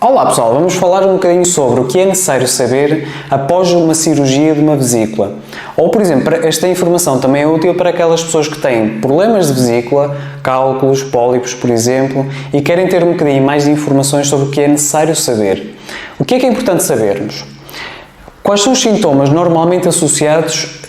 Olá pessoal, vamos falar um bocadinho sobre o que é necessário saber após uma cirurgia de uma vesícula. Ou, por exemplo, esta informação também é útil para aquelas pessoas que têm problemas de vesícula, cálculos, pólipos, por exemplo, e querem ter um bocadinho mais de informações sobre o que é necessário saber. O que é importante sabermos? Quais são os sintomas normalmente associados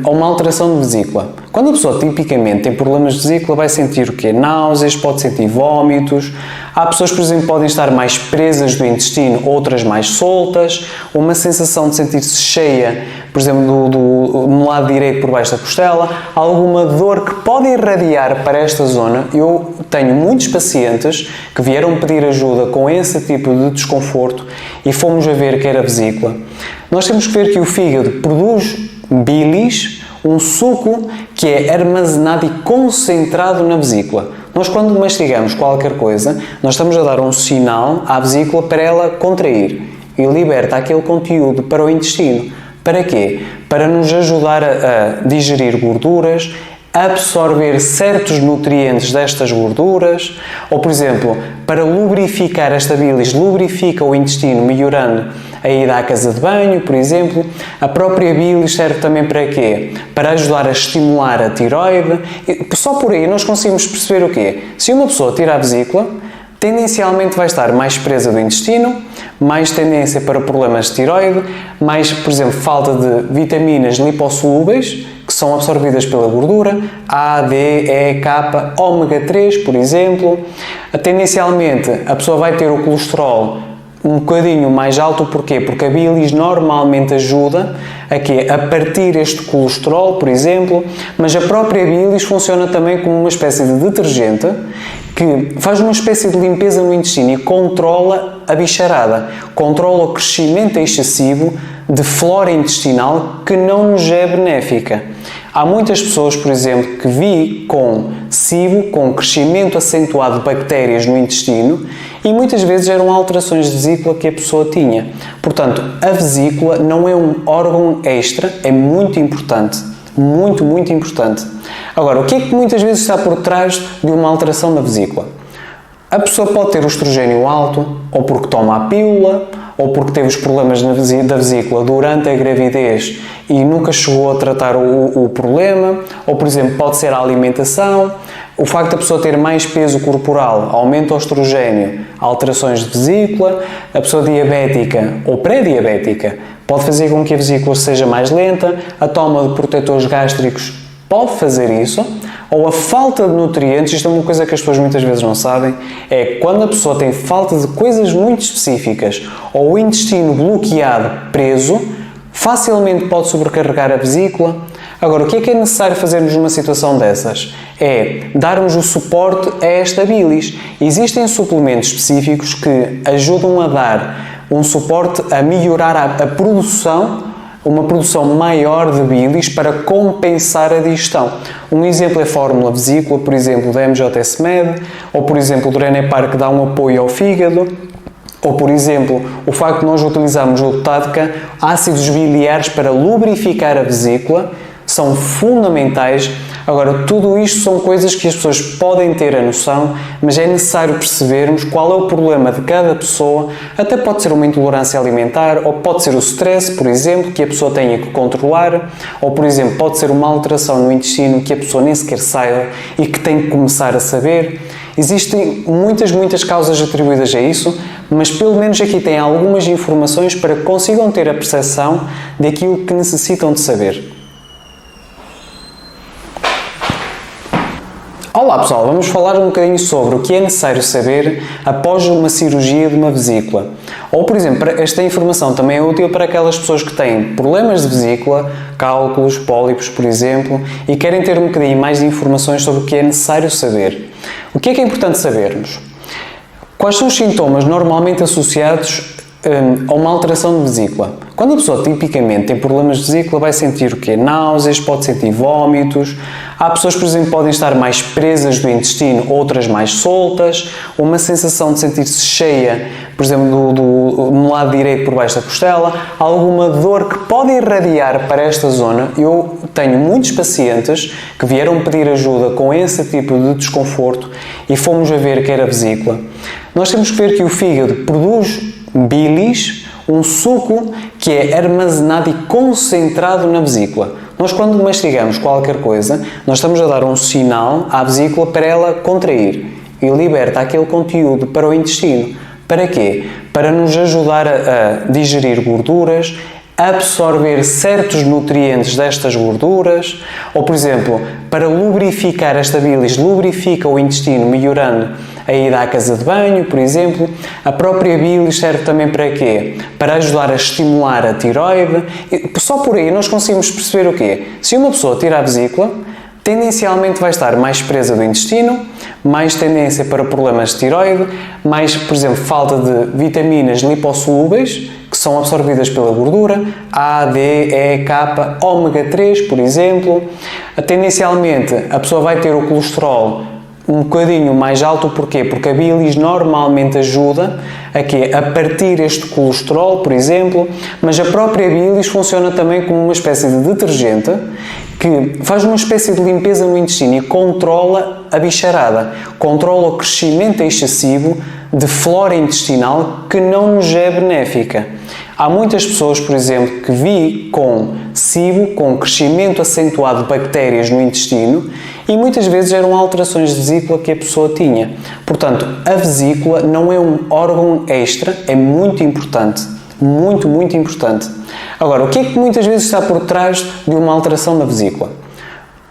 a uma alteração de vesícula? Quando a pessoa tipicamente tem problemas de vesícula, vai sentir o quê? Náuseas, pode sentir vómitos. Há pessoas, por exemplo, que podem estar mais presas do intestino, outras mais soltas, uma sensação de sentir-se cheia, por exemplo, no lado direito por baixo da costela, alguma dor que pode irradiar para esta zona. Eu tenho muitos pacientes que vieram pedir ajuda com esse tipo de desconforto e fomos a ver que era vesícula. Nós temos que ver que o fígado produz bilis, um suco que é armazenado e concentrado na vesícula. Nós, quando mastigamos qualquer coisa, nós estamos a dar um sinal à vesícula para ela contrair e liberta aquele conteúdo para o intestino. Para quê? Para nos ajudar a digerir gorduras, absorver certos nutrientes destas gorduras, ou, por exemplo, para lubrificar esta bilis, lubrifica o intestino, melhorando a ida à casa de banho, por exemplo. A própria bilis serve também para quê? Para ajudar a estimular a tiroide. Só por aí nós conseguimos perceber o quê? Se uma pessoa tira a vesícula, tendencialmente vai estar mais presa do intestino, mais tendência para problemas de tiroide, mais, por exemplo, falta de vitaminas lipossolúveis, que são absorvidas pela gordura, A, D, E, K, ômega 3, por exemplo. Tendencialmente, a pessoa vai ter o colesterol um bocadinho mais alto, porquê? Porque a bilis normalmente ajuda a partir este colesterol, por exemplo, mas a própria bilis funciona também como uma espécie de detergente que faz uma espécie de limpeza no intestino e controla a bicharada, controla o crescimento excessivo de flora intestinal que não nos é benéfica. Há muitas pessoas, por exemplo, que vi com SIBO, com crescimento acentuado de bactérias no intestino, e muitas vezes eram alterações de vesícula que a pessoa tinha. Portanto, a vesícula não é um órgão extra, é muito importante. Muito, muito importante. Agora, o que é que muitas vezes está por trás de uma alteração da vesícula? A pessoa pode ter o estrogênio alto, ou porque toma a pílula, ou porque teve os problemas da vesícula durante a gravidez e nunca chegou a tratar o problema, ou, por exemplo, pode ser a alimentação, o facto da pessoa ter mais peso corporal, aumenta o estrogênio, alterações de vesícula, a pessoa diabética ou pré-diabética pode fazer com que a vesícula seja mais lenta, a toma de protetores gástricos pode fazer isso, ou a falta de nutrientes. Isto é uma coisa que as pessoas muitas vezes não sabem, é quando a pessoa tem falta de coisas muito específicas, ou o intestino bloqueado, preso, facilmente pode sobrecarregar a vesícula. Agora, o que é necessário fazermos numa situação dessas? É darmos o suporte a esta bilis. Existem suplementos específicos que ajudam a dar um suporte a melhorar a produção, uma produção maior de bilis para compensar a digestão. Um exemplo é a fórmula vesícula, por exemplo, da MJS-Med, ou por exemplo, do Renepar, que dá um apoio ao fígado, ou por exemplo, o facto de nós utilizarmos o Tadca, ácidos biliares para lubrificar a vesícula, são fundamentais. Agora, tudo isto são coisas que as pessoas podem ter a noção, mas é necessário percebermos qual é o problema de cada pessoa. Até pode ser uma intolerância alimentar, ou pode ser o stress, por exemplo, que a pessoa tenha que controlar, ou, por exemplo, pode ser uma alteração no intestino que a pessoa nem sequer saiba e que tem que começar a saber. Existem muitas causas atribuídas a isso, mas pelo menos aqui tem algumas informações para que consigam ter a percepção daquilo que necessitam de saber. Olá pessoal, vamos falar um bocadinho sobre o que é necessário saber após uma cirurgia de uma vesícula. Ou, por exemplo, esta informação também é útil para aquelas pessoas que têm problemas de vesícula, cálculos, pólipos, por exemplo, e querem ter um bocadinho mais de informações sobre o que é necessário saber. O que é importante sabermos? Quais são os sintomas normalmente associados a uma alteração de vesícula. Quando a pessoa tipicamente tem problemas de vesícula, vai sentir o quê? Náuseas, pode sentir vómitos. Há pessoas, por exemplo, que podem estar mais presas do intestino, outras mais soltas. Uma sensação de sentir-se cheia, por exemplo, no lado direito por baixo da costela. Alguma dor que pode irradiar para esta zona. Eu tenho muitos pacientes que vieram pedir ajuda com esse tipo de desconforto e fomos a ver que era vesícula. Nós temos que ver que o fígado produz bilis, um suco que é armazenado e concentrado na vesícula. Nós, quando mastigamos qualquer coisa, nós estamos a dar um sinal à vesícula para ela contrair e liberta aquele conteúdo para o intestino. Para quê? Para nos ajudar a digerir gorduras, absorver certos nutrientes destas gorduras, ou, por exemplo, para lubrificar esta bilis, lubrifica o intestino, melhorando a ida à casa de banho, por exemplo. A própria bilis serve também para quê? Para ajudar a estimular a tiroide. Só por aí nós conseguimos perceber o quê? Se uma pessoa tira a vesícula, tendencialmente vai estar mais presa do intestino, mais tendência para problemas de tiroide, mais, por exemplo, falta de vitaminas lipossolúveis, que são absorvidas pela gordura, A, D, E, K, ômega 3, por exemplo. Tendencialmente, a pessoa vai ter o colesterol um bocadinho mais alto, porquê? Porque a bilis normalmente ajuda a partir este colesterol, por exemplo, mas a própria bilis funciona também como uma espécie de detergente que faz uma espécie de limpeza no intestino e controla a bicharada, controla o crescimento excessivo de flora intestinal que não nos é benéfica. Há muitas pessoas, por exemplo, que vi com SIBO, com crescimento acentuado de bactérias no intestino, e muitas vezes eram alterações de vesícula que a pessoa tinha. Portanto, a vesícula não é um órgão extra, é muito importante. Muito, muito importante. Agora, o que é que muitas vezes está por trás de uma alteração da vesícula?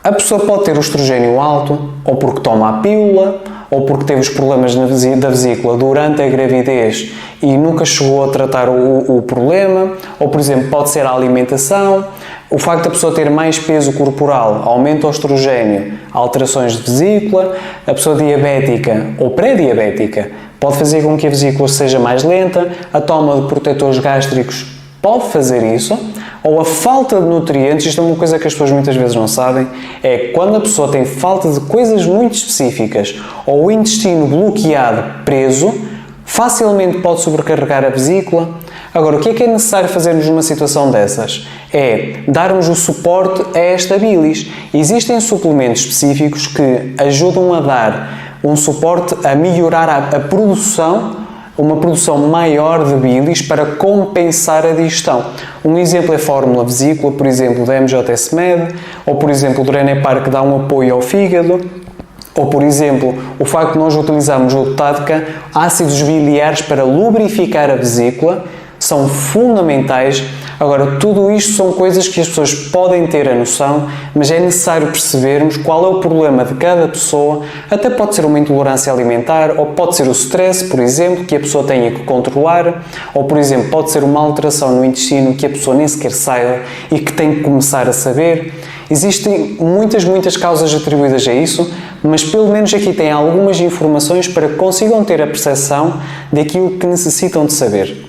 A pessoa pode ter o estrogênio alto, ou porque toma a pílula, ou porque teve os problemas da vesícula durante a gravidez e nunca chegou a tratar o problema, ou, por exemplo, pode ser a alimentação. O facto da pessoa ter mais peso corporal aumenta o estrogênio, alterações de vesícula. A pessoa diabética ou pré-diabética pode fazer com que a vesícula seja mais lenta. A toma de protetores gástricos pode fazer isso. Ou a falta de nutrientes, isto é uma coisa que as pessoas muitas vezes não sabem, é quando a pessoa tem falta de coisas muito específicas ou o intestino bloqueado, preso, facilmente pode sobrecarregar a vesícula. Agora, o que é necessário fazermos numa situação dessas? É darmos o suporte a esta bilis. Existem suplementos específicos que ajudam a dar um suporte a melhorar a produção, uma produção maior de bilis para compensar a digestão. Um exemplo é a fórmula vesícula, por exemplo, da MJS-Med, ou por exemplo, o Drenepar, que dá um apoio ao fígado, ou por exemplo, o facto de nós utilizarmos o Tadca, ácidos biliares para lubrificar a vesícula, são fundamentais. Agora, tudo isto são coisas que as pessoas podem ter a noção, mas é necessário percebermos qual é o problema de cada pessoa. Até pode ser uma intolerância alimentar, ou pode ser o stress, por exemplo, que a pessoa tenha que controlar, ou, por exemplo, pode ser uma alteração no intestino que a pessoa nem sequer saiba e que tem que começar a saber. Existem muitas causas atribuídas a isso, mas pelo menos aqui tem algumas informações para que consigam ter a percepção daquilo que necessitam de saber.